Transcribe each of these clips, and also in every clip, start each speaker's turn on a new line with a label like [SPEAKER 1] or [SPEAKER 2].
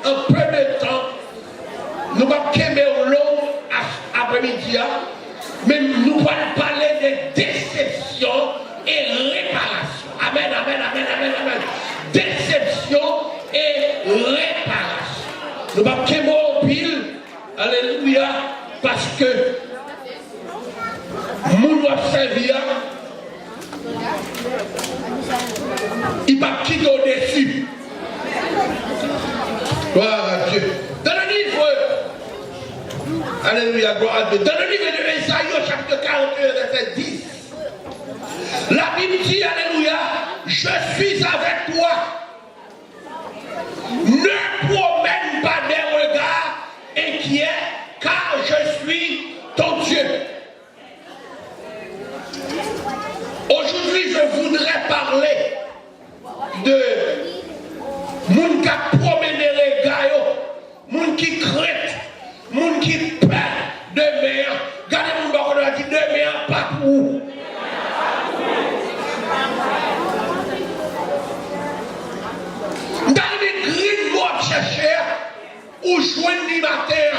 [SPEAKER 1] en peu de temps. Nous allons quémer l'eau après-midi, mais nous allons parler de déception et réparation. Amen, amen, amen, amen, amen. Déception et réparation. Nous allons quémer au pile. Alléluia. Parce que nous allons servir. Il va quitter au-dessus. Gloire à Dieu. Dans le livre, alléluia, gloire à Dieu. Dans le livre de Esaïe, chapitre 41, verset 10, la Bible dit, alléluia, je suis avec toi. Ne promène pas des regards inquiets, car je suis ton Dieu. Aujourd'hui, je voudrais parler de moun qui a promené les gars, moun qui crête, moun qui perd demain. Regardez mon bakon a dit demain, pas pour vous. Dans les grilles, moi, chercher ou joindre ni matin.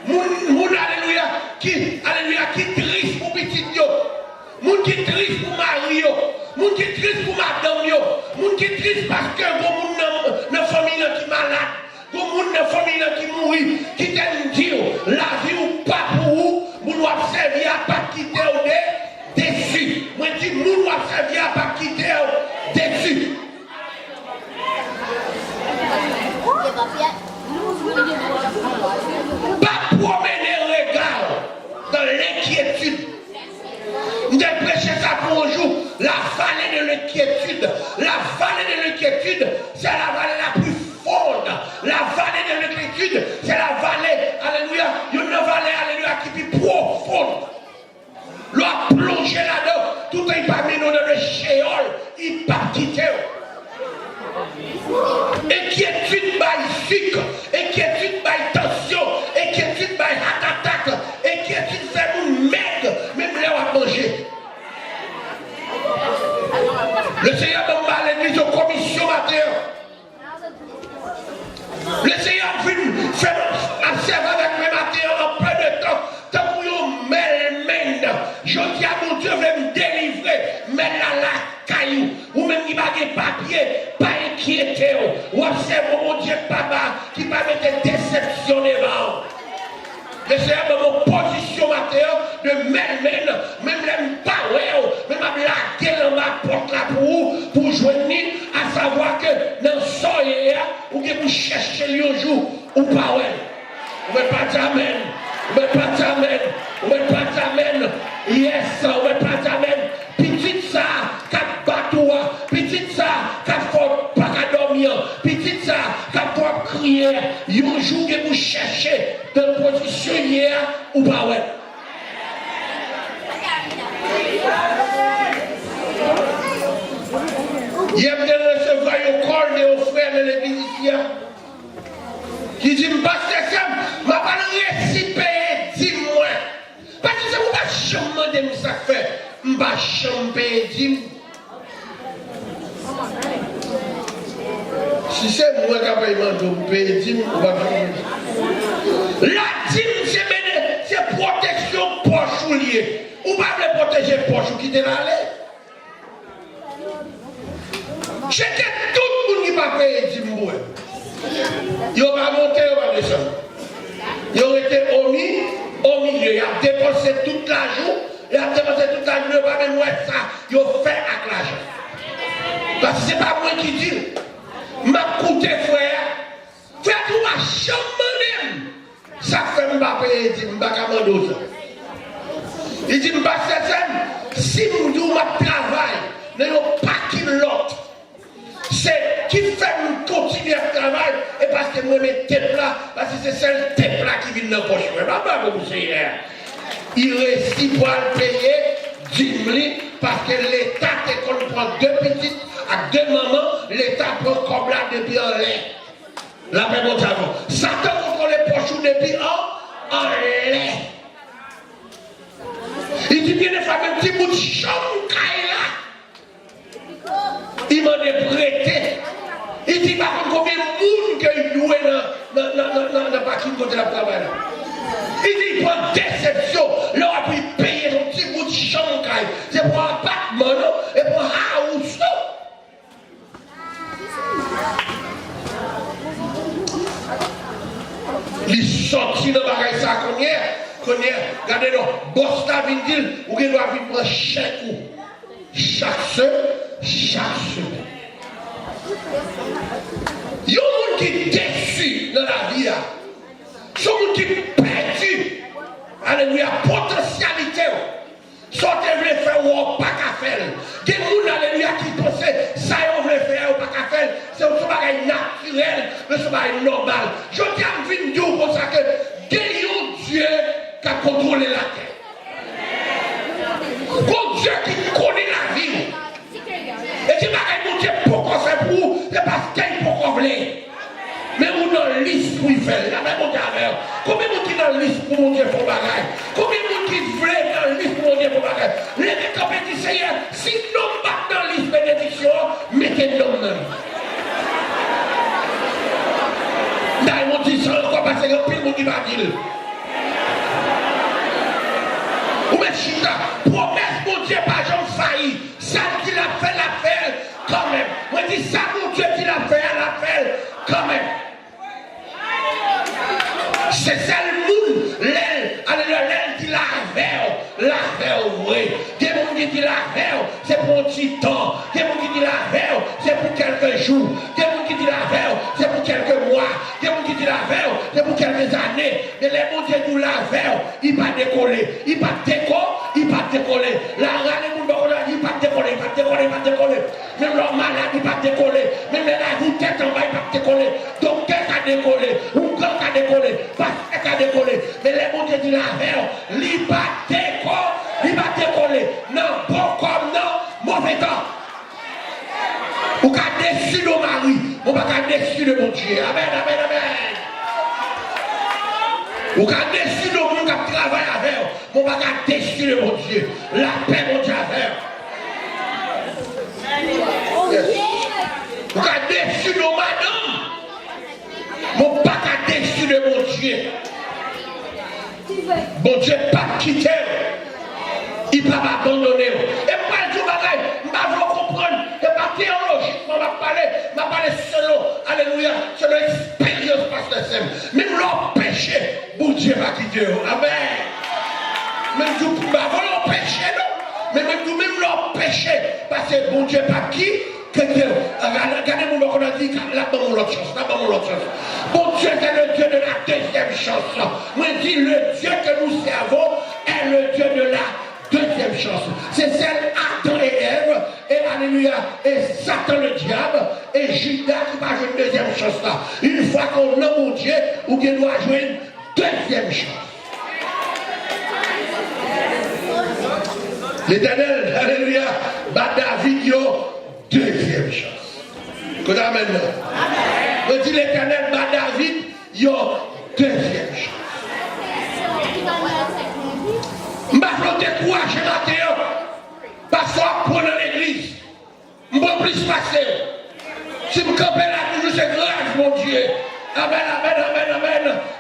[SPEAKER 1] Moun, alléluia, qui triste pour petit yo. Moun qui triste pour mari yo, moun qui triste pour madame yo, moun qui triste parce que bon moun dans famille qui malade, bon moun dans famille qui mourit, qui t'aime dire la vie ou pas pour vous, moun doit servir à pas quitter ou déçu. Moi dis moun doit servir à pas quitter ou déçu. Pas promener le regard dans l'inquiétude. Nous avons prêché ça pour un jour. La vallée de l'inquiétude. La vallée de l'inquiétude, c'est la vallée la plus fonde. La vallée de l'inquiétude, c'est la vallée, alléluia, une vallée, alléluia, qui est plus profonde. L'on a plongé là-dedans. Tout est parmi nous dans le shéol. Il ne pas quitter. Inquiétude by sucre. Inquiétude by tension. Inquiétude by heart attack. Inquiétude fait nous merde. Même là on va manger. Le Seigneur m'a parlé de l'église aux commissions matin. Le Seigneur a vu faire observer avec mes matins en peu de temps. Tant que vous m'aimez, je dis à mon Dieu, veut me délivrer. Mais là, la caillou, ou même qui n'a pas de papier, pas inquiété. Ou observe mon Dieu, papa, qui va mettre déceptionné. Le Seigneur m'a position matin de même les power, même la gueule dans ma porte là pour joindre, à savoir que dans le soleil, ou que vous cherchez le jour, ou pas ouais. Vous ne pas d'amen, vous ne pas d'amen, vous ne pas d'amen, yes, vous ne pas d'amen. Petite ça, 4 bateaux, petite ça, 4 fois pas qu'à dormir, petite ça, 4 fois crier, un jour que vous cherchez dans la position hier, ou pas ouais. Il y a bien recevoir au corps de vos frères de l'église ici. Qui dit, je ne vais pas réciter, dis-moi. Parce que c'est pour que je me ça fait. Je ne vais pas chanter, dis-moi. Si c'est moi qui vais demander, dis-moi, on va faire. La dîme, c'est protection poche ou lié. Ou pas me protéger poche ou quitter l'aller. C'était tout le monde qui va payer 10 mois. Ils ont pas monté, ils ont pas descendu. Ils ont été au milieu. Ils ont dépensé toute l'argent. Ils ont dépensé toute l'argent. Ils n'ont pas même ça. Ils ont fait avec l'argent. Parce que ce n'est pas moi qui dis. M'a coûté frère. Frère, tu vas jamais. Ça fait que je ne payer 10 mois. Je ne vais pas. Il dit, si je travaille, je ne vais pas qu'il l'autre. C'est qui fait nous continuer à travailler et parce que moi mes têtes là, parce que c'est celle tête là qui vient dans le poche. Il réussit pour le payer 10 000 parce que l'État te prend 2 petites à 2 mamans, l'État prend comme là depuis en l'air. La même chose avant. Satan contrôle les poches depuis en l'air. Il dit bien des femmes, un petit bout de chambre là. Il m'en est prêté. Il dit par contre combien de monde que il louer dans le parking côté de la travail. Il dit pour déception, là on pu payer ton petit bout de chambre, c'est pour un appartement et pour un house. Il sorti dans le bagage ça connaît, regardez-nous, boss la vient dire, ou qu'il doit venir prendre chaque coup. Chaque semaine. Il y a un monde qui est déçu dans la vie. Il y a un monde qui est perdu. Alléluia, potentialité. Sortez, vous voulez faire ou pas qu'à faire. Il y a des gens, alléluia, qui pensent ça, vous voulez faire ou pas qu'à faire. C'est un bagage naturel, mais c'est un bagage normal. Je tiens à vous dire comme ça que il y a un Dieu qui a contrôlé la terre. Un Dieu qui connaît la vie. Et qui bagage mon Dieu pourquoi c'est pour vous, c'est parce qu'il faut qu'on voulait. Mais vous dans la liste pour y faire, la même mon Dieu avec. Combien de gens qui dans la liste pour mon Dieu pour bagage? Combien de gens qui veulent dans la liste pour mon Dieu pour bagage? Les compétitions, Seigneur, si nous battons dans la liste bénédiction, mettez-nous même. Là, mon Dieu, ça encore parce que pile mon Dieu va dire. Ou mais chita, promesse mon Dieu pas jamais failli. Ça qu'il a fait l'affaire quand même. Moi je dis ça mon Dieu qu'il a fait l'affaire quand même. C'est ça le monde, l'aile qui la veille, oui. Des gens qui disent la veille, c'est pour un petit temps. Des gens qui disent la veille, c'est pour quelques jours. Des gens qui disent la veille, c'est pour quelques mois. Des gens qui disent la veille, c'est pour quelques années. Mais les gens qui disent la veille, il va décoller. Il va décoller. La rane, il va décoller. Même leur malade, il va décoller. Même la vie tête en bas, il va décoller. Donc, qu'est-ce qu'a décollé? Ou quand qu'a décollé? Parce qu'a décollé. Mais les gens qui disent la veille, il va décoller. Non, bon comme non, mauvais temps. Ou qu'a déçu de mari, ou pas qu'a déçu de mon Dieu. Amen. Ou qu'a déçu de mon qui travaille avec, ou pas qu'a déçu de mon Dieu. La paix, mon Dieu, avec. Ou qu'a déçu de madame, ou pas qu'a déçu de mon Dieu. Bon Dieu, pas quitter. Il ne va pas abandonner. Et moi, je ne vais pas comprendre. Et pas théologiquement, je vais parler selon, alléluia, selon l'expérience, pasteur Sem. Même leur péché, bon Dieu va quitter. Amen. Même si vous ne pouvez pas péché, non. Mais même leur péché, parce que bon Dieu pas qui. Regardez-moi, on a dit, là-bas, mon autre chance. Bon Dieu, c'est le Dieu de la deuxième chance. Moi, je dis, le Dieu que nous servons est le Dieu de la deuxième chance. C'est celle Adam et Ève, et alléluia, et Satan le diable, et Judas qui va jouer une deuxième chance là. Une fois qu'on a mon Dieu, ou qu'il doit jouer une deuxième chance. L'Éternel, alléluia, bat David, yo, deuxième chance. Qu'on amène là. On dit l'Éternel bat David, yo, deuxième chance. Je vais décourager matin, parce qu'on prend dans l'église. Je vais plus passer. Si je campe là, toujours c'est grave, mon Dieu. Amen.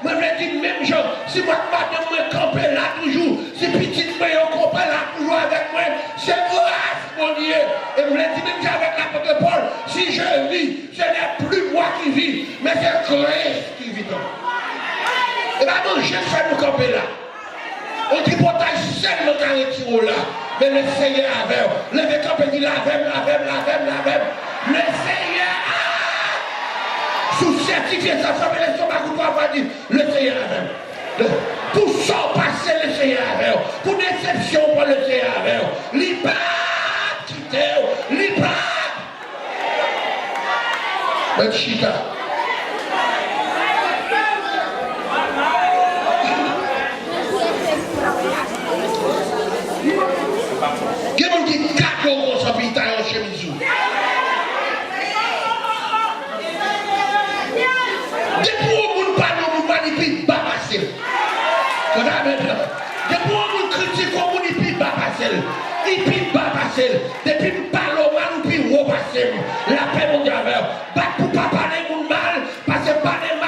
[SPEAKER 1] Je vais dire même chose. Si moi, madame, je campe là toujours, si petite moi, je campe là toujours avec moi, c'est grave, mon Dieu. Et je vais dire même avec l'apôtre Paul, si je vis, ce n'est plus moi qui vis, mais c'est Christ qui vit. Et bien, je fais nous camper là. On dit portage seul le carreau là. Mais le Seigneur avait. Levez quand on dit la même. Le Seigneur a. Sous certifié, ça fait les sommats qu'on va dire. Le Seigneur avait. Pour son passé, le Seigneur avait. Pour déception, pour le Seigneur avait. Libre, quitter, libre. Mais chita. Il y a des gens qui cadeau comme ça, puis ils taillent en chemisou. Depuis où on parle, on manipule, pas passer. Depuis où on critique, on manipule, pas passer. Il ne pas passer. Depuis qu'on parle au mal, on peut repasser. La paix mondiale. Pas pour pas parler de mal, parce que parler mal.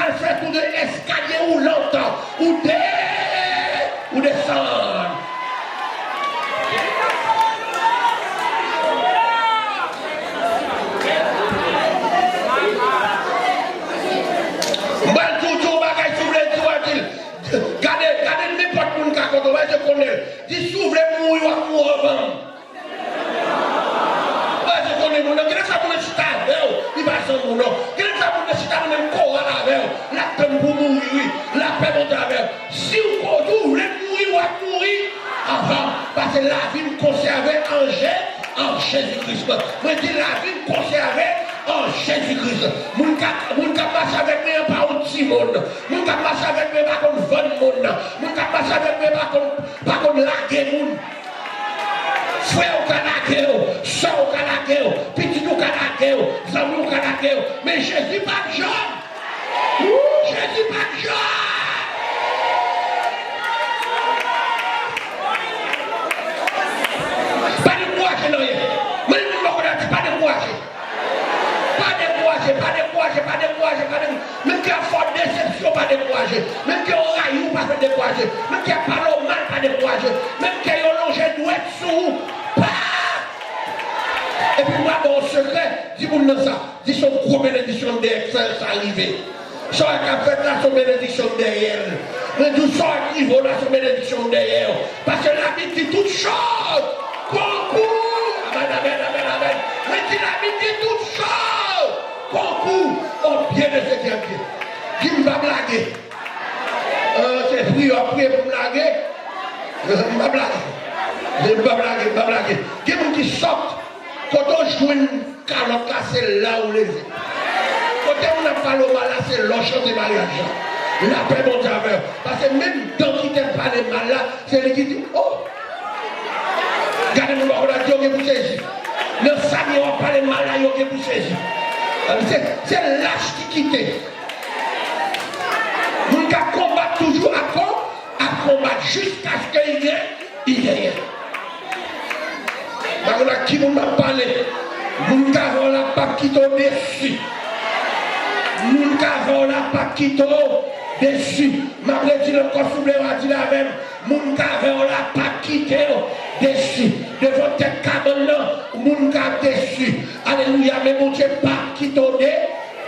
[SPEAKER 1] 300 mon nom. Quel ça vous décide à même corps avec la peine pour mourir, la paix monte avec. Si vous voulez mourir ou mourir, avant, parce que la vie nous conservée en Jésus-Christ. Moi, je dis la vie nous conservée en Jésus-Christ. Mon cap marche avec moi par un petit monde. Mon cap marche avec moi par contre 20 monde. Mon cap marche avec moi par contre laguer monde. Frère au Canada, soeur au Canada, petit au Canada, zami au Canada. Mais Jésus pas de jeune. Jésus pas de jeune. Pas de courage, non. Mais nous ne connaissons pas de courage. Pas de courage. Même qui a fort déception, pas de courage. Même qui a raillou, pas de courage. Même qui a parlé mal, pas de courage. Même qui a longé douette sous. Et puis moi, mon secret, dis-moi ça. Dis son gros bénédiction derrière, ça arrive. Ça a fait là, son bénédiction derrière. Mais tout ça arrive là, son bénédiction derrière. Parce que la Bible dit toute chose. Concours. Amen. Mais si la Bible dit toute chose. Concours au pied de ce qui est pied. Dis-moi, va blaguer. C'est pris pour me blaguer. Je ne vais pas blaguer. Dis-moi qui sort. Quand on joue une calotte là, c'est là où les. Quand on n'a pas le mal là, c'est l'enchant de mariage. La paix monte avec. Parce que même dans qui t'aime pas les mal là, c'est lui qui dit oh. Regardez-moi, on a dit on est pour saisir. Le famille, on pas les mal là, on est pour saisir. C'est l'âge qui quitte. Nous combattre toujours à combattre jusqu'à ce qu'il y ait, il y ait. Voilà qui nous a parlé. Nous avons la paquito dessus. Nous avons la paquito dessus. Ma dit le consommé a dit la même. Nous avons la paquito dessus. Devant tes cabane, nous avons dessus. Alléluia, mais mon Dieu, paquito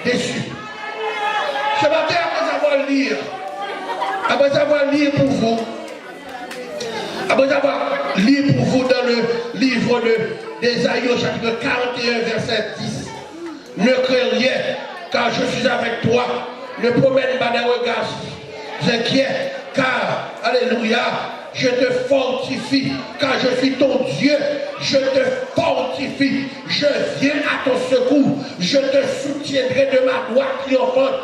[SPEAKER 1] dessus. Ce matin, après avoir lu pour vous, après avoir lu pour vous dans le livre d'Ésaïe au chapitre 41, verset 10. Ne crains rien, car je suis avec toi. Ne promène pas des regards inquiets, car, alléluia, je te fortifie, car je suis ton Dieu. Je te fortifie, je viens à ton secours. Je te soutiendrai de ma droite triomphante.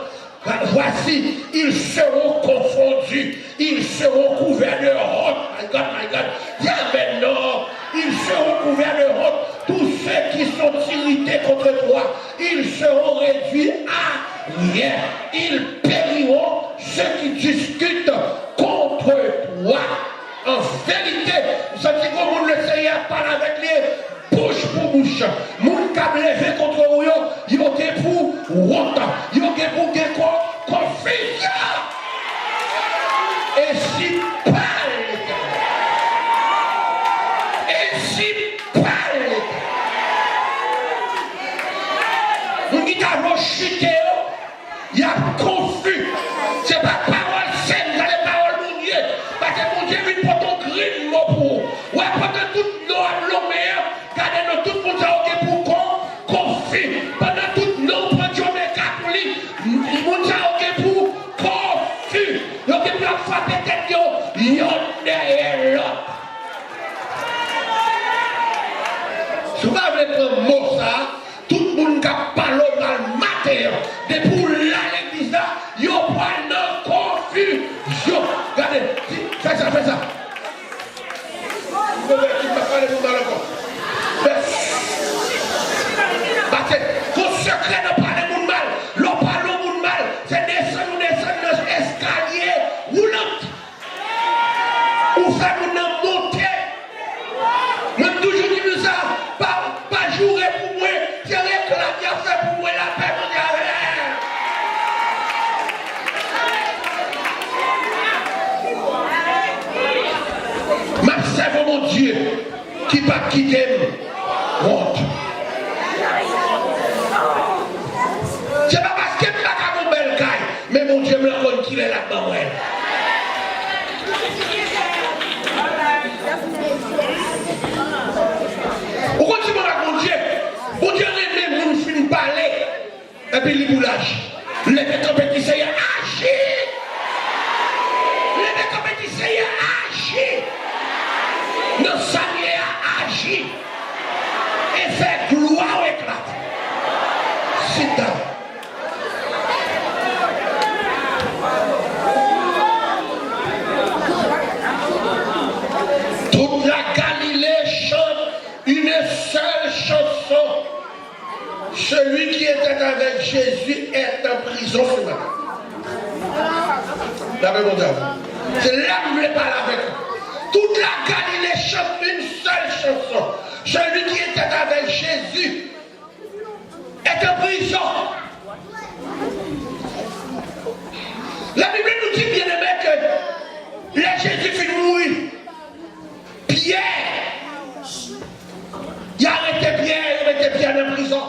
[SPEAKER 1] Voici, ils seront confondus, ils seront couverts de honte. My God. Dis maintenant, ils seront couverts de honte. Tous ceux qui sont irrités contre toi, ils seront réduits à rien. Ils périront, ceux qui discutent contre toi. En vérité, vous savez comment le Seigneur parle avec les bouche pour bouche. Moun kap levé contre vous, il y a pour honte, il y a pour confusion. Et si parle, nous qui avons chuté, il y a confus. C'est pas parole saine, c'est les paroles de Dieu. Parce que mon Dieu vient pour ton gris mot pour. Ouais, pendant toute l'homme meilleur, gardez-nous tout le monde pour confus. Pendant toute l'homme pour Dieu, mais catholique, le monde pour confus. Il y a qui peut frapper tête, il y a derrière l'autre. Si vous avez un mot ça, tout le monde qui parle mal matin, depuis là l'église là, il y a pas de confusion. Regardez, fais ça. Vous pouvez parler pour mal encore. Parce que vos secrets ne parlent pas de mal, l'on parle de mal, c'est descendre dans l'escalier roulant. Ou faire nous monter. Même toujours dit ça, pas jouer pour moi, c'est réclamer à faire pour moi la paix mondiale. Ma serve mon Dieu, qui pas quitter honte. C'est pas parce que je n'ai pas belle caille, mais mon Dieu me l'a connu qu'il est là-dedans. Pourquoi tu me racontes Dieu? Bon Dieu, même nous finissons de parler. Et puis les boulages. Les compétitions agissent. Les compétitions agissent. Nos seigneurs agissent. Et fait gloire au éclat. C'est ça. Toute la Galilée chante une seule chanson. Celui qui était avec Jésus est en prison ce matin. C'est là que je voulais parler avec vous. Toute la Galilée chante une seule chanson. Celui qui était avec Jésus est en prison. La Bible nous dit, bien aimé, que là Jésus finit mourir. Pierre, il a arrêté Pierre dans la prison.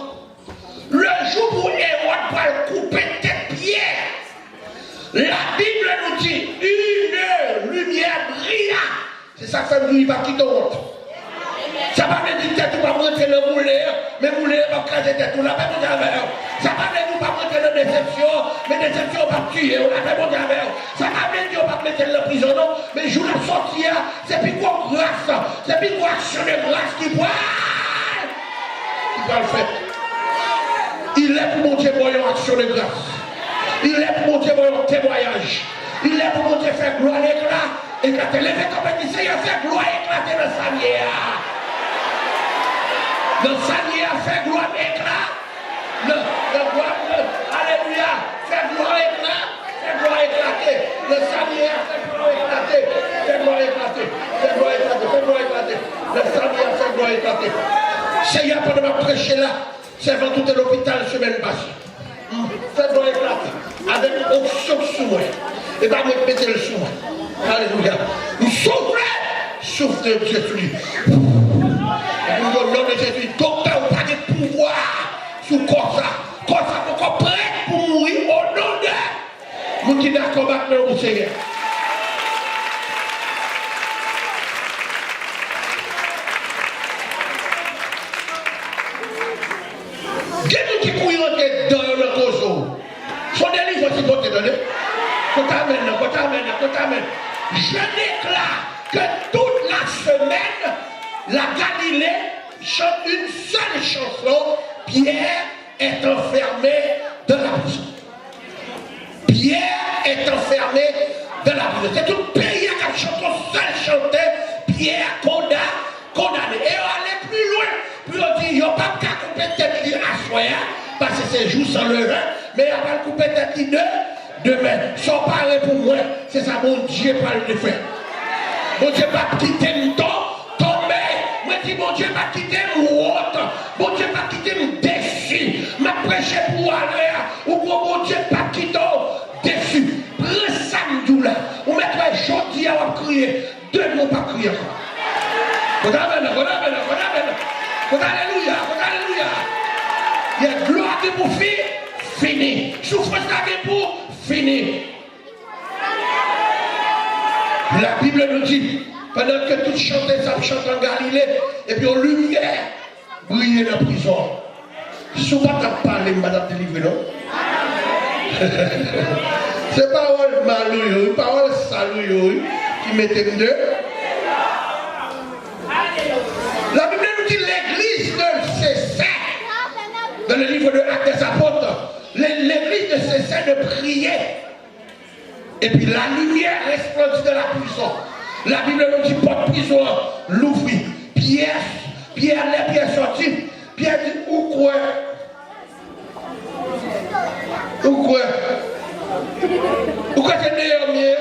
[SPEAKER 1] Le jour où Hérode va couper tête Pierre, la Bible nous dit une lumière brilla. C'est ça que fait nous, il va quitter l'autre. Ça va me dire que tu vas rentrer dans le moulin, mais le moulin va craser tête. On n'a pas besoin de faire. Ça va me dire pas rentrer dans la déception, mais déception va tuer. On n'a pas besoin de faire. Ça va me dire pas mettre dans la prison, non. Mais je la sortie, c'est plus quoi grâce, c'est plus quoi action de grâce qui va le faire. Il est pour monter pour une action de grâce. Il est pour monter pour un témoignage. Il est pour monter faire gloire éclat. Éclater. Les compétitions, il a fait gloire éclater dans sa vie. Le Seigneur a fait gloire éclat. Alléluia. Fait gloire éclat. Fait gloire éclater. Le Seigneur a fait gloire éclater. Fait gloire éclater. Fait gloire éclater. Fait gloire éclater. Le Seigneur a fait gloire éclater. Seigneur, pendant ma prêcher là, c'est avant tout l'hôpital semaine passée. Fait gloire éclater. Avec une onction sous moi. Et pas me péter le sous moi. Alléluia. Nous souffle de Dieu sur lui. Au nom de Jésus, docteur, pas de pouvoir sur corps ça. Corps ça pour prêt pour mourir au nom de nous qui d'accord avec le Seigneur. Quelqu'un qui couille dans le roseau. Son délivre, c'est pour te donner. Qu'on t'amène. Je déclare que toute la semaine, la Galilée chante une seule chanson. Pierre est enfermé dans la prison. Pierre est enfermé dans la prison. C'est tout le pays qui a chanté seul chanté. Pierre condamné. Et on allait plus loin. Puis on dit, il n'y a pas qu'à couper tête à soi, parce que c'est juste sans le vin, mais il n'y a pas couper tête demain. Sans parler pour moi, c'est ça mon Dieu pas le faire. Mon Dieu pas quitter le temps, tomber. Moi dis mon Dieu pas quitter le autre. Mon Dieu pas quitter le déçu. Ma prêcher pour aller, ou mon Dieu pas quitter déçu. Le samedi là, on mettrait jeudi à crier. Deux mots pas crier encore. Alléluia. Il y a gloire qui pour finir, fini. Souffrance qui pour finir. La Bible nous dit, pendant que tout chantait, ça chante en Galilée, et puis en lumière, brillait dans la prison. Souvent, tu as parlé, madame délivrée, non? C'est parole malou, parole salou, qui mettait deux. La Bible nous dit l'église ne cessait, dans le livre de Actes des Apôtres, l'église ne cessait de prier. Et puis la lumière resplendit de la prison. La Bible nous dit, porte prison, l'ouvrit. Pierre sorti. Pierre dit, où quoi? Où quoi c'est meilleur mieux?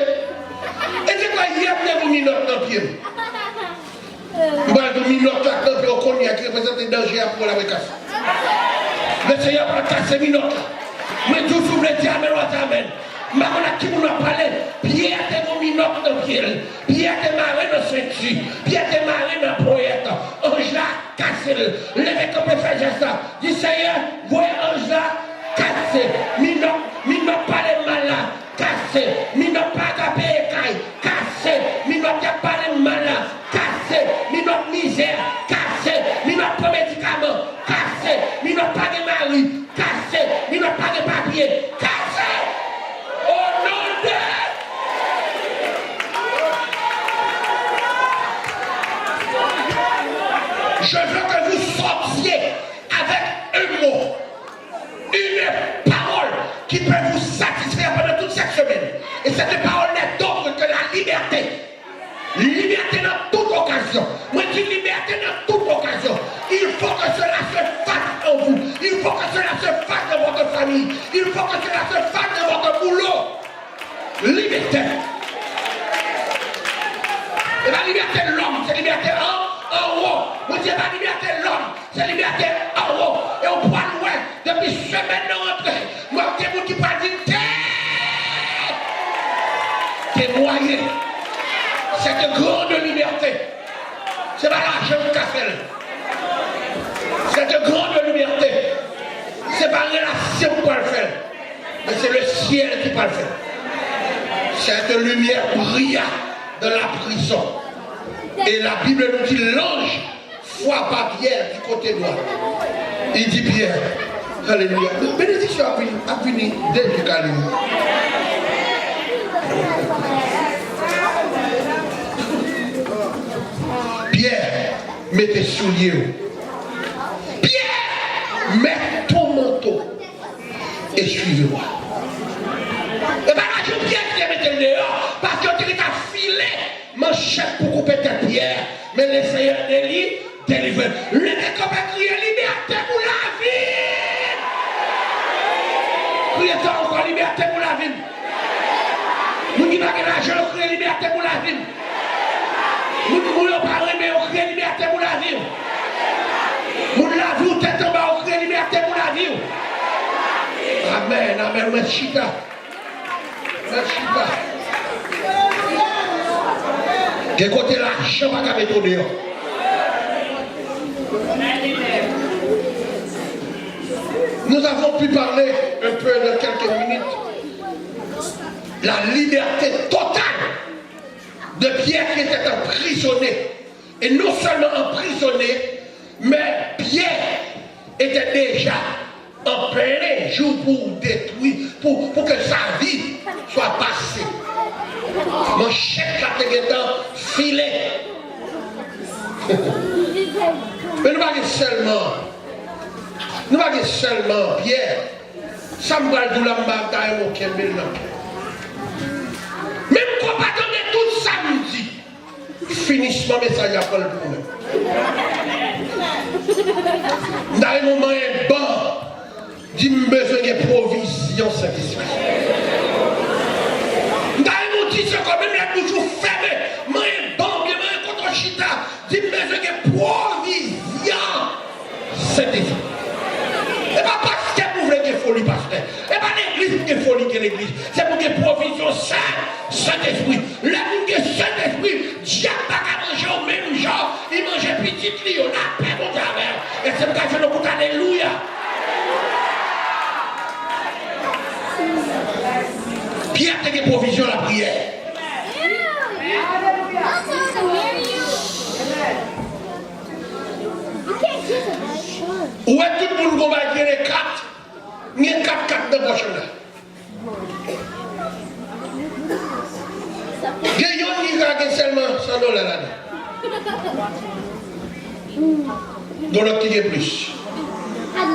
[SPEAKER 1] Et c'est quoi, il y a des minutes dans le pied. Des minutes dans le pied, on connaît qui représente un danger pour la récasse. Le Seigneur va casser minutes. Mais tout s'ouvre le diable, amen. Maintenant, qui nous a parlé, Pierre était mon minoc dans le pied, Pierre était marré dans le ceinture, Pierre était marré dans le poète, ange là, cassé-le. Levez comme le fait geste, dit Seigneur, voyez ange là, cassé, minoc pas les mal là, cassé, minoc pas tapé écaille, cassé, minoc pas les mal là, cassé, minoc misère, cassé, minoc pas médicament, cassé, minoc pas de mari, cassé. Il n'a pas de papier, cassé. Au nom de... Je veux que vous sortiez avec un mot, une parole qui peut vous satisfaire pendant toute cette semaine. Et cette parole n'est d'autre que la liberté. Liberté dans toute occasion. Moi, je dis liberté dans toute occasion. Il faut que cela se fasse en vous. Il faut que cela se fasse dans votre famille. Il faut que cela se fasse dans votre boulot. Liberté. Et la liberté de l'homme, c'est liberté en haut. Moi, je dis la liberté de l'homme, c'est liberté en haut. Et on pourra loin depuis semaine de rentrée. Moi, c'est vous qui parlez de t'es noyé. Cette grande liberté. C'est pas l'argent qui a fait. Cette grande liberté. C'est pas la relation qui peut le faire. Mais c'est le ciel qui peut le faire. Cette lumière brilla dans la prison. Et la Bible nous dit l'ange frappa Pierre du côté droit. Il dit Pierre, alléluia. Bénédiction a fini dès le calme. Pierre, mets tes souliers. Pierre, mets ton manteau et suivez-moi. Et bien là, je Pierre qui est mis dehors parce que tu as filé manchette pour couper tes pierres. Mais le Seigneur délit, délivre. Le mec a crié liberté pour la vie. Criez-toi encore liberté pour la vie. Nous qui n'avons pas l'argent, on crie liberté pour la vie. Nous ne voulons pas mais on crie liberté pour la vie. Nous la vie, tête en bas, on crie liberté pour la vie. Amen, amen, merci. Quel côté l'argent va garder ton dehors. Nous avons pu parler un peu dans quelques minutes. La liberté totale de Pierre qui était emprisonné. Et non seulement emprisonné, mais Pierre était déjà en plein jour pour détruire, pour que sa vie soit passée. Mon chef là était filé. Mais nous ne pas seulement Pierre. Ça me va de la bataille au Kembel. Même quand on attendait tout samedi, finissement message à Paul pour nous. Dans un moment, un banc, dis-moi besoin de provision satisfaite. Dans un moment, c'est comme même la bouche fermée, moi un banc, bien un contre chita, dis-moi besoin de provision satisfaite. Et pas parce que vous voulez que folie, pasteur. Et pas l'église qui est folie que l'église. C'est pour que provision Saint-Esprit. Là, pour que Saint-Esprit, Dieu n'a pas manger au même genre. Il mangeait petit lion, la paix au travers. Et c'est pour ça que je nous alléluia. Pierre a des provisions à la prière. Où est tout le monde qui va dire les 4? Il y a 4 dans le prochain là. Il y a un qui a seulement $100 là-dedans. Dans l'autre qui est plus.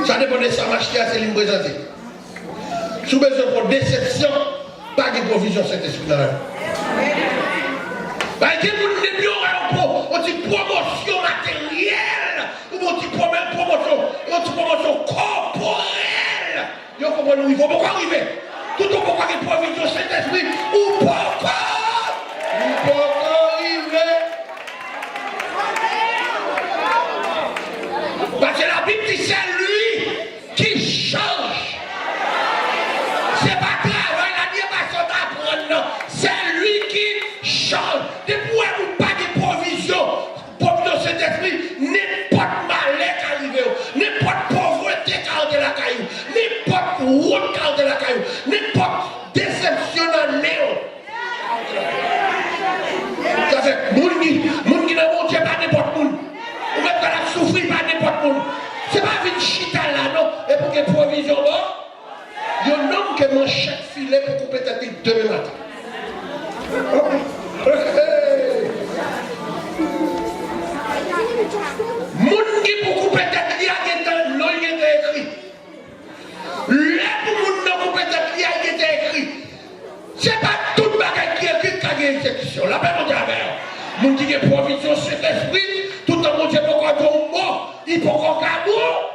[SPEAKER 1] Ça dépend de ça, m'acheter à celle qui me présente. Sous besoin pour déception, pas de provision cet esprit là. Parce que vous ne pas une promotion matérielle, ou une promotion corporelle. Vous comprenez où il faut pas arriver. Tout le monde peut avoir une provision cet esprit, ou pas. Ou pas arriver. Parce que la Bible dit c'est lui qui change. C'est pas travail, la dimension d'apprendre, non. C'est lui qui change. Depuis où vous pas de provision cet esprit, n'importe malheur qui arrive, n'importe pauvreté qui arrive de la caillou, n'importe route qui arrive de la caillou, n'importe déception en néo. manchette filet pour couper ta tête demain matin. Moun qui pour couper ta tête, il y a écrit. Là pour moun qui couper ta tête, il y a écrit. C'est pas toute bagarre qui est écrit qui a une exécution. La paix mondiale. Moun qui a provision sur l'esprit, tout en mon Dieu pour qu'on tombe, il faut qu'on cadeau.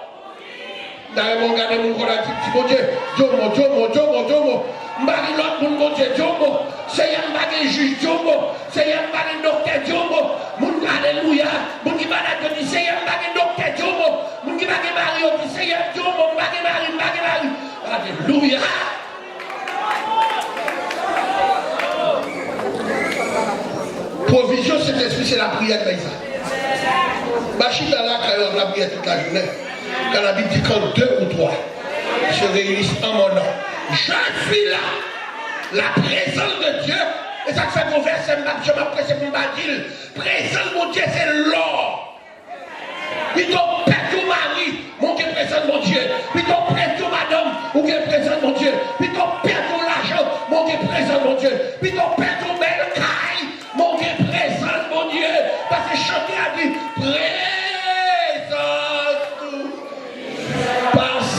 [SPEAKER 1] D'ailleurs, mon gars, mon gars, dit, mon Dieu, Jomo. Mbari l'autre, mon Dieu, Jomo. C'est un bagage juge Jomo. C'est un bagage docteur Jomo. Mon alléluia. Mon qui va la donner, c'est un bagage docteur Jomo. Mon qui va Mario, c'est un Jomo. Bagage Marie. Alléluia. Provision, cet esprit, c'est la prière de l'Isa. Bachita là, quand on a prié toute la journée. Quand la Bible dit quand 2 ou 3 se réunissent en mon nom, je suis là. La présence de Dieu, et ça fait mon verset, je m'apprête pour dire, présence de mon Dieu, c'est l'or. Puis ton père, ton mari, mon Dieu, présence de mon Dieu. Puis ton père, ton madame, mon Dieu, présence de mon Dieu. Puis ton père, ton l'argent, mon Dieu, présence de mon Dieu. Puis ton père, ton belle caille, mon Dieu, présence de mon Dieu. Parce que chanter a dit, présence tout. Parce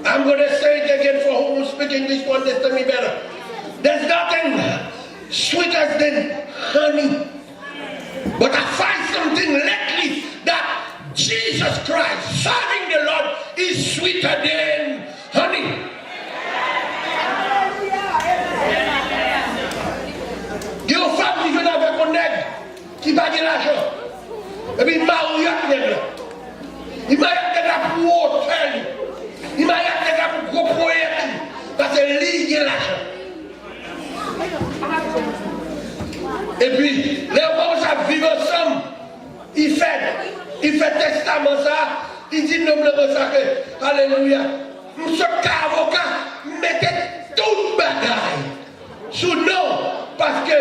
[SPEAKER 1] I'm going to say it again for who speak English to understand me better. There's nothing sweeter than honey. But I find something lately that Jesus Christ, serving the Lord, is sweeter than honey. Il y a une femme qui vient avec un nègre qui va gagner l'argent. Et puis il m'a eu un nègre. Il m'a eu un nègre pour hôtel. Il m'a dit que c'est un gros projet parce que lui, il a l'argent. Et puis, les gens qui vivent ensemble, il fait testament ça, il dit non, ça que, alléluia, monsieur avocat, mettez toute bagaille sous nom parce que,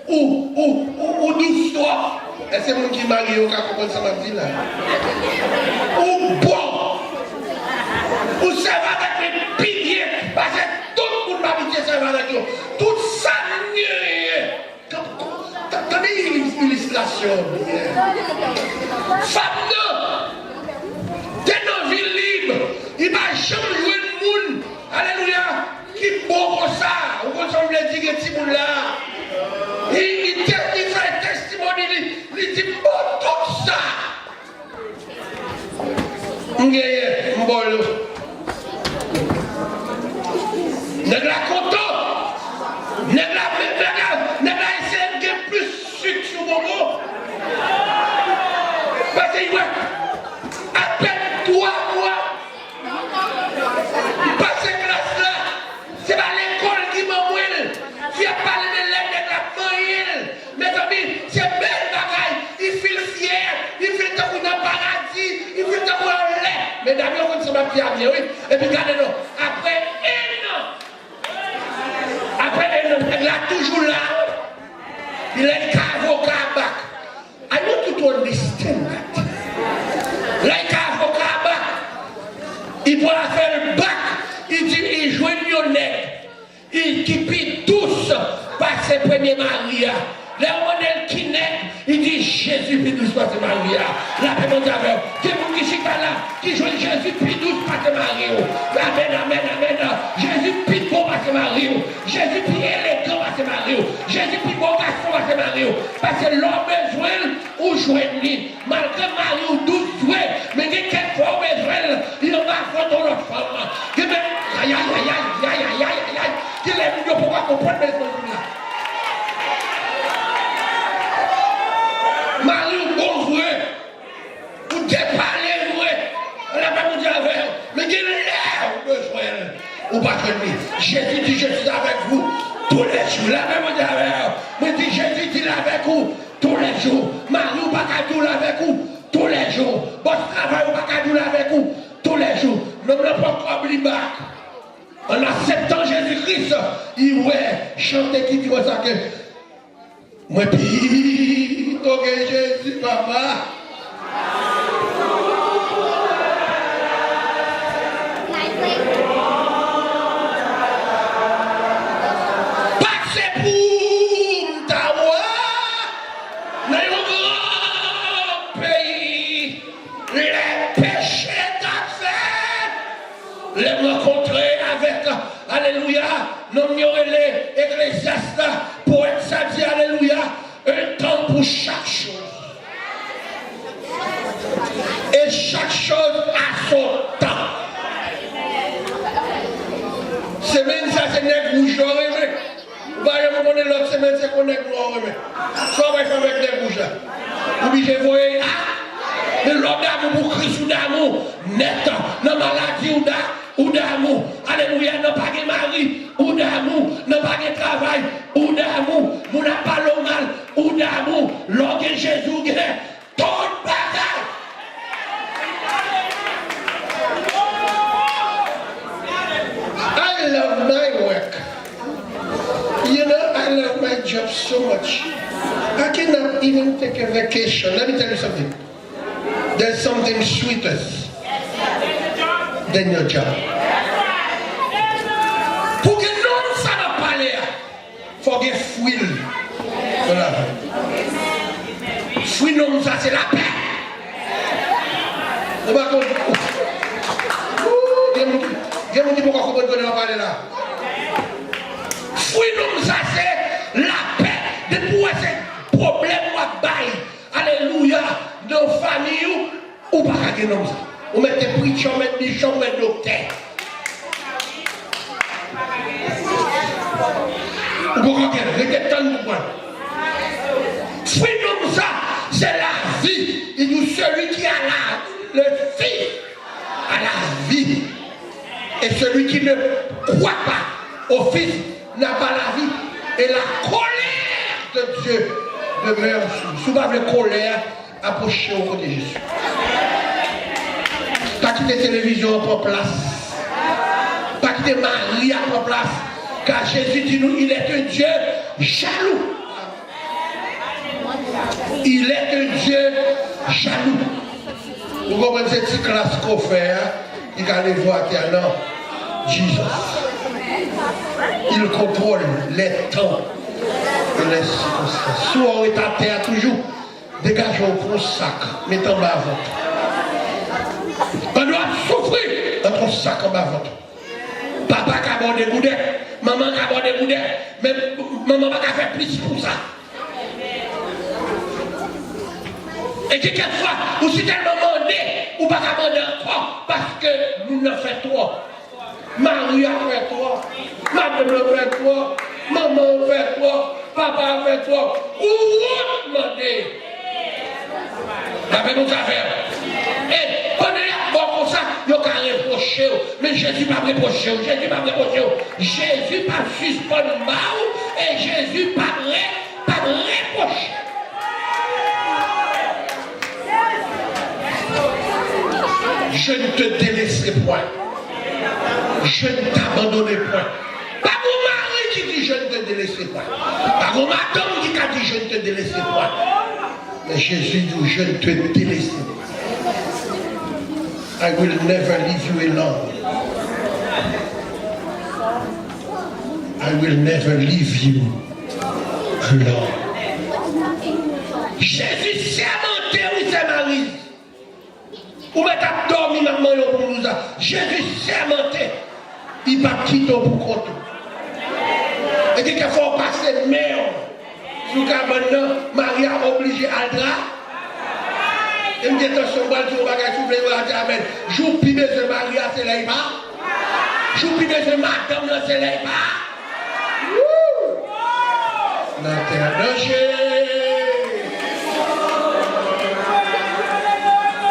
[SPEAKER 1] ou douce-toi, et c'est moi qui marie au cas comme ça m'a dit là, ou bon. Vous servez avec les piliers, parce que tout le monde m'habite servant avec nous. Tout ça, tenez l'illustration. Femme, t'es dans une ville libre, il va jamais jouer le monde. Alléluia, qui bon comme ça, vous ressemblez à dire que petit monde là. Il fait testimony, il dit bon tout ça. M'bolo. Nèg la content. Nèg la essaie de gagner plus sucre sur mon mot. Parce que à peine 3 mois. Il passe classe là. C'est pas l'école qui m'envoie. Qui a parlé de l'aide de la moyenne. Mes amis, c'est belle bagaille. Il file fier. Il file dans le paradis. Il file dans le lait. Mais d'abord, on se met bien, oui. Et puis, regardez-nous. Après il a toujours là. Il est avocat back. I want you to understand that. Like avocat back. Il pourra faire le bac. Il dit, il joue une nègre. Il qui tous par ses premiers maris. Les modèles qui naissent, il dit Jésus puis douce par ses maris. La paix mondiale. C'est vous qui sont là, qui jouent Jésus puis douce par ses maris. Amen. Jésus puis bon par ses maris. Jésus puis élégant par ses maris. Jésus puis bon garçon par ses maris. Parce que l'homme besoin ou jouer malgré mari ou douce jouer, mais quelquefois besoin, il va faire dans notre femme. Aïe. Qu'il est mieux pour comprendre mes choses. Marie ou bon jouet, ou déparler jouet, la même mondiale, mais il l'air de jouer, ou pas que lui. Jésus dit, je suis avec vous tous les jours, la même mondiale, mais dit, Jésus dit avec vous tous les jours. Marie ou pas qu'à jouer avec vous tous les jours. Bon travail, on pas qu'à jouer avec vous tous les jours. Nous ne pouvons pas oublier. En acceptant Jésus-Christ, il ouais, chanter qui dit ça que moi, puis, ok, Jésus, papa. Alléluia, nous ignorons les ecclésiastes pour être sadi, alléluia, un temps pour chaque chose. Et chaque chose a son temps. Semaine, ça c'est nègre rouge, j'aurais. Vous voyez, vous connaissez l'autre semaine, c'est qu'on est noir, ça on va faire avec les rouges. Obligé de voir, mais l'homme d'amour pour Christ ou d'amour, net, dans maladie ou d'amour, alléluia, n'a pas de mari, ou d'amour, n'a pas de travail, ou d'amour, vous n'avez pas le mal, ou d'amour, l'homme de Jésus, tout bagage. I love my work. You know, I love my job so much. I cannot even take a vacation. Let me tell you something. There's something sweeter than your job. Pour que non ça va parler, il faut que fouille. Voilà. Fouille non ça c'est la paix. On va comprendre. Il y a des gens qui vont parler là. Fouille non ça c'est la paix. Depuis ces problèmes ou bail. Alléluia. Dans la famille ou pas qu'à non ça. On met des prix, on met des bichons, on met des docteurs. Vous comprenez? Freedom, ça, c'est la vie. Il dit celui qui a le Fils a la vie. Et celui qui ne croit pas au Fils n'a pas la vie. Et la colère de Dieu demeure souvent la colère approchée au côté de Jésus. Pas quitter la télévision pour place. Pas quitter Marie pour place. Car Jésus dit nous, il est un Dieu jaloux. Il est un Dieu jaloux. Vous comprenez cette petite classe qu'on fait, il va aller voir non, Jésus. Il contrôle les temps et les circonstances. Soit on est à terre toujours, dégageons pour sac, mettons bas votre. On doit souffrir dans ton sac en bas votre. Papa qui a bon des boudets, maman qui a bon des boudets, mais maman va faire plus pour ça. Et quelquefois, vous si tellement demandé, ou pas qu'à demander encore, parce que nous ne faisons trop. Marie a fait trop, madame a fait trop, maman a fait trop, papa a fait trop. Ou vous demandez. Avec nos affaires. Et pendant que bon comme ça, il y a qu'à reprocher. Mais Jésus n'a pas reproché. Jésus n'a pas reproché. Jésus n'a pas suspendu mal et Jésus n'a pas reproché. Je ne te délaisserai point. Je ne t'abandonnerai point. Pas mon mari qui dit je ne te délaisserai point. Pas mon madame qui a dit je ne te délaisserai point. Mais Jésus dit je ne te délaisserai pas. I will never leave you alone. I will never leave you alone. Jésus sermenté, oui, c'est Marie. Ou mettre à dormir maman pour nous. Jésus sermenté. Il va quitter pour compte. Et quelquefois on passe mère. Sous cas maintenant, Marie a obligé à le drap. Et me dit attention, je vais bagage sous les bras d'amen. Joue pibé de Marie à c'est là pas. Joue pibé de madame là c'est là pas. Dans terre danger.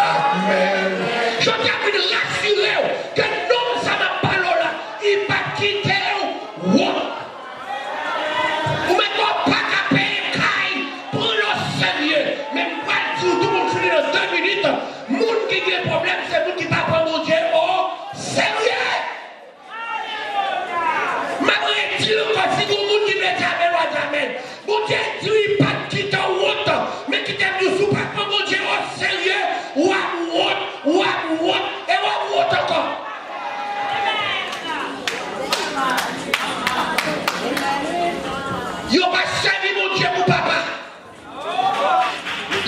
[SPEAKER 1] Amen. Je tiens à vous rassurer que non, ça n'a pas là. Il va quitter. Vous mettez pas qu'à payer caille pour le sérieux. Même pas tout.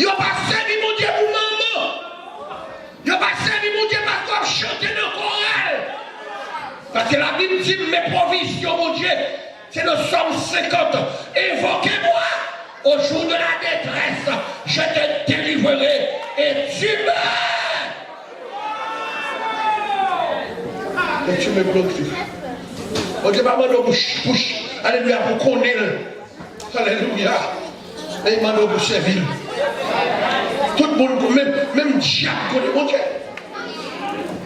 [SPEAKER 1] Ils n'ont pas servi mon Dieu pour maman. Ils n'ont pas servi mon Dieu parce qu'on chantait dans le choral. Parce que la Bible dit mes provisions, mon Dieu, c'est le Somme 50. Évoquez-moi au jour de la détresse. Je te délivrerai et tu meurs. Et tu me bloques. On dit pas mon bouche. Alléluia, pour connaître. Alléluia. Et il m'a donné pour servir. Tout le monde, même diable connaît mon Dieu.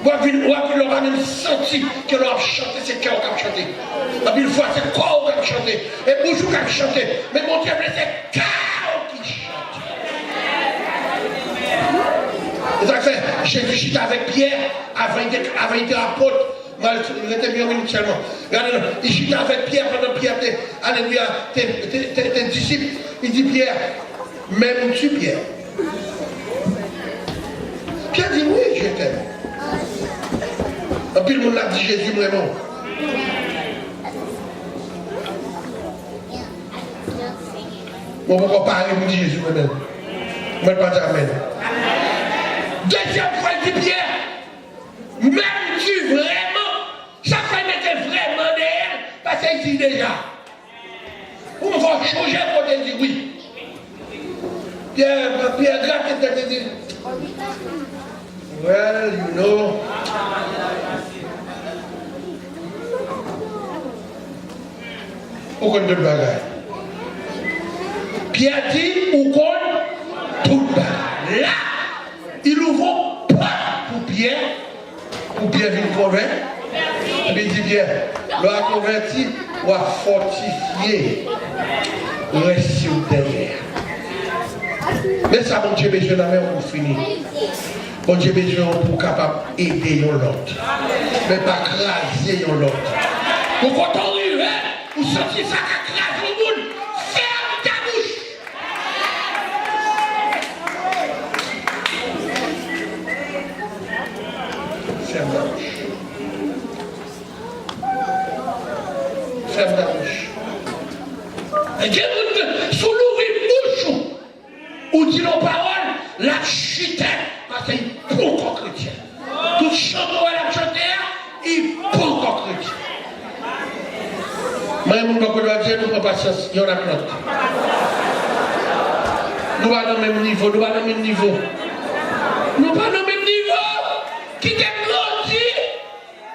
[SPEAKER 1] Ou on va même sentir que l'on a chanté, c'est cœur qui a chanté. Une fois, c'est corps qui a chanté. Et bonjour qui a chanté. Mais mon Dieu, c'est cœur qui chante. C'est ça que fait, Jésus chita avec Pierre, avant il était apôtre. Il était bien minute seulement. Regardez, il chita avec Pierre pendant Pierre, alléluia, tes disciples. Il dit Pierre, m'aimes-tu Pierre? Pierre dit oui, je t'aime. Et puis le monde a dit Jésus vraiment. Bon, pourquoi parler, vous dit Jésus moi-même. Moi, je ne pas dire amen. Deuxième fois, il dit Pierre, m'aimes-tu vraiment? Ça fait mettre vraiment d'elle, parce qu'il dit déjà. On va changer pour te dire oui. Pierre, gratte tête dit. Well, you know. Pourquoi de bagaille? Pierre dit, ou qu'on tout bagaille. Là, il ouvre pas pour Pierre vient convaincre. Et puis il dit Pierre, l'on a converti, ou a fortifié, reste sur derrière. Mais ça, mon Dieu, besoin d'un pour finir. Mon Dieu, besoin pour capable aider l'autre. Mais pas craser l'autre. Pour quand on arrive, vous sentez ça qui crase le monde, ferme ta bouche. Ferme ta bouche. Ferme ta bouche. Et Dieu vous sous l'ouvrir bouche ou dit nos paroles, la chute, parce qu'il est pour qu'on chrétien. Tout chanteur à la chanter, il est pour qu'on chrétien. Mais mon papa doit dire, nous ne prenons pas patience, il y en a plein. Nous pas dans le même niveau, nous pas dans le même niveau. Nous pas dans le même niveau. Qui t'aime grandi,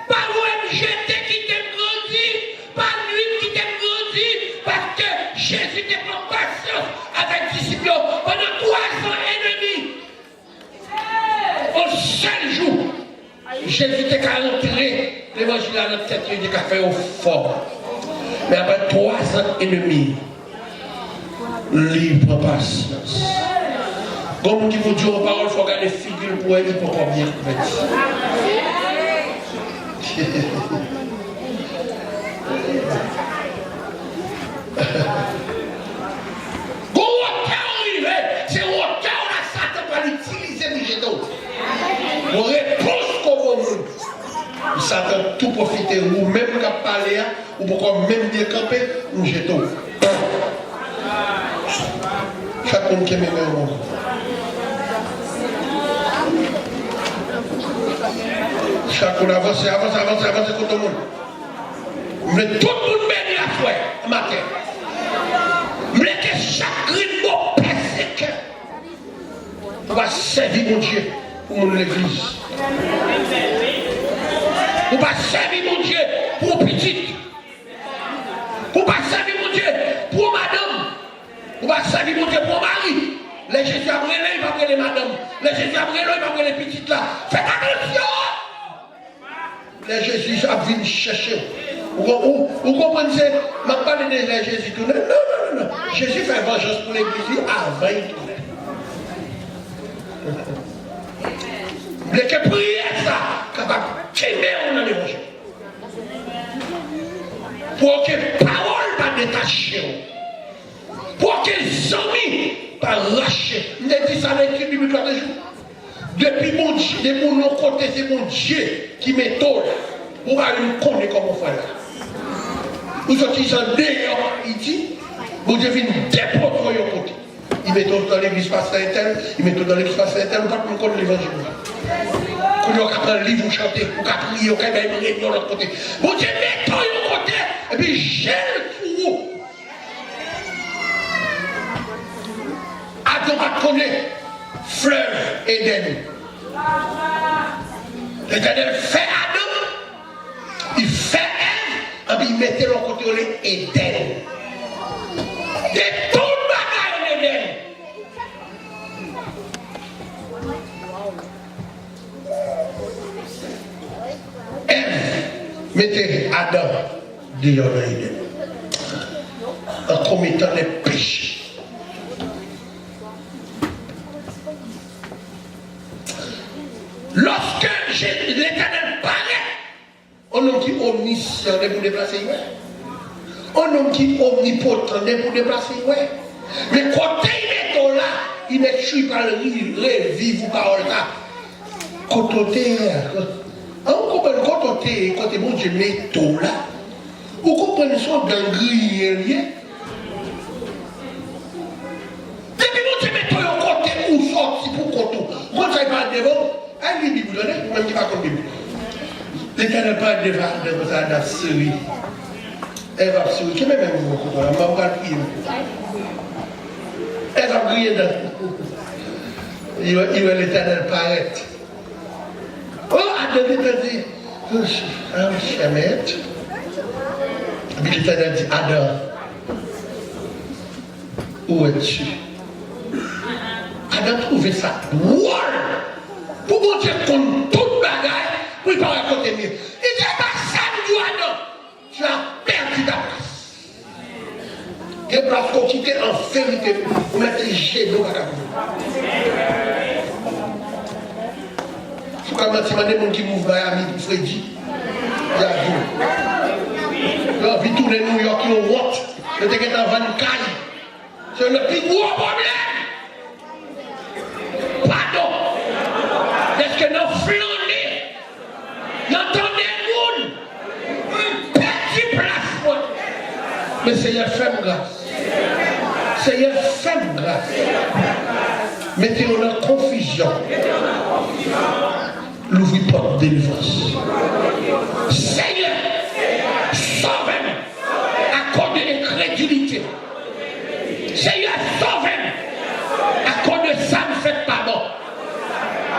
[SPEAKER 1] pas vous jeter qui t'aime grandi, pas lui qui t'aime grandi, parce que Jésus te prend patience avec disciples pendant 3 ans et demi. Au seul jour, Jésus t'a rentré l'évangile à notre tête, il a fait au fort. Mais après 3 ans et demi, libre patience. Comme qui vous dit en parole, il faut regarder figure pour elle, pour qu'on bien convertir. Quand on arrive, c'est au temps où la Satan va l'utiliser du jeton. Pour réponse qu'on va nous. Satan tout profiter, ou même qu'à parler, ou pourquoi même décamper, nous jetons. Chaque monde qui aime au monde. Chaque monde avance contre tout le monde. Mais tout le monde bénit la foi, matin. Mais que chaque mot persécuté. On va servir mon Dieu pour l'église. On va servir mon Dieu pour petite. On va servir mon Dieu pour madame. On va servir mon Dieu pour mari. Les Jésus a brûlé, il va brûler madame. Les Jésus a brûlé, il va brûler les petites là. Faites attention. Les Jésus a venu chercher. Vous comprenez? Je ne parle pas de Jésus tout. Non. Jésus fait vengeance pour l'église avant il tourne. Mais que prière ça, capable de t'aimer on a l'évangile. Pour que parole pas détacher. Pour que les amis pas lâcher. Je dis ça avec l'équipe biblique tous les jours. Depuis mon Dieu, de mon côté, c'est mon Dieu qui m'étonne. Pour aller me connaître comme on fait là. Vous sortez ça dehors, il dit, mon Dieu vient déposer de côté. Il met tout dans l'église pasteur tel, il met tout dans l'église pasteur tel, pas de contre l'évangile. Quand on apprend le livre, vous chantez, vous priez, vous avez une réunion de l'autre côté. Bon Dieu, mettons de côté, et puis gèle pour vous. Adam va connaître fleuve Éden. L'Éternel fait Adam, il fait Ève, et puis il mettait l'autre côté Éden. De tout le bagage en Éden. Ève mettait Adam dehors dans Éden en commettant les péchés. Lorsque l'Éternel paraît, un homme qui est omniscient pour déplacer, un homme qui est omnipotent pour déplacer, mais quand il est là, il n'est tué par le revivre ou par là. Quand on est quand bon Dieu met tout là, vous comprenez son d'engrais lié. Depuis bon Dieu met tout au côté ou sorti pour côté. Quand ça parle devant, elle lit Bible, même qui va comme Bible. L'Éternel parle devant ça dans Syrie. Elle va Syrie, qui même vous comprenez, on va prier. Elle va prier dans. Il va l'Éternel paraître. Oh, Adam dit, Chemet. Et puis l'Éternel dit, Adam, où es-tu? Adam trouvait ça drôle. Pour mon Dieu, contre toute bagaille, pour ne pas raconter mieux. Il dit, pas ça, du Adam. Tu as perdu ta place. Il y a une place qu'on quitte en vérité pour mettre les genoux à la faut quand même si des gens qui mouvent Miami, Freddy, il y a vous. Là, vite tourner New York, ils ont honte. Le temps est en 24. C'est le plus gros problème. Pardon. Est-ce que nous flânons, nous entendons une petite place. Mais Seigneur, fais-moi grâce. Seigneur, fais-moi grâce. Mettez-nous en confusion. L'ouvrir porte de délivrance. Seigneur, sauve-moi à cause de l'incrédulité. Seigneur, sauve-moi à cause de ça ne fait pas bon.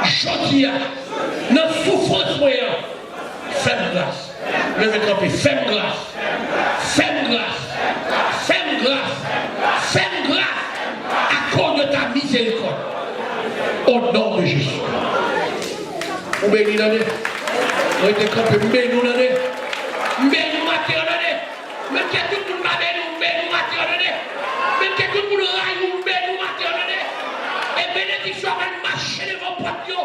[SPEAKER 1] Je dis, dans la souffrance moyenne, fais-moi grâce. Levez camper, fais-moi grâce. Fais-moi grâce. Fais-moi grâce. Fais-moi grâce à cause de ta miséricorde. Au nom de Jésus. Vous bénissez l'année. Vous êtes campé, bénissez l'année. Bénissez matin l'année. Même que tout le monde va bénissez matin l'année. Même que tout le monde raille, bénissez matin l'année. Et bénédiction va marcher devant votre Dieu.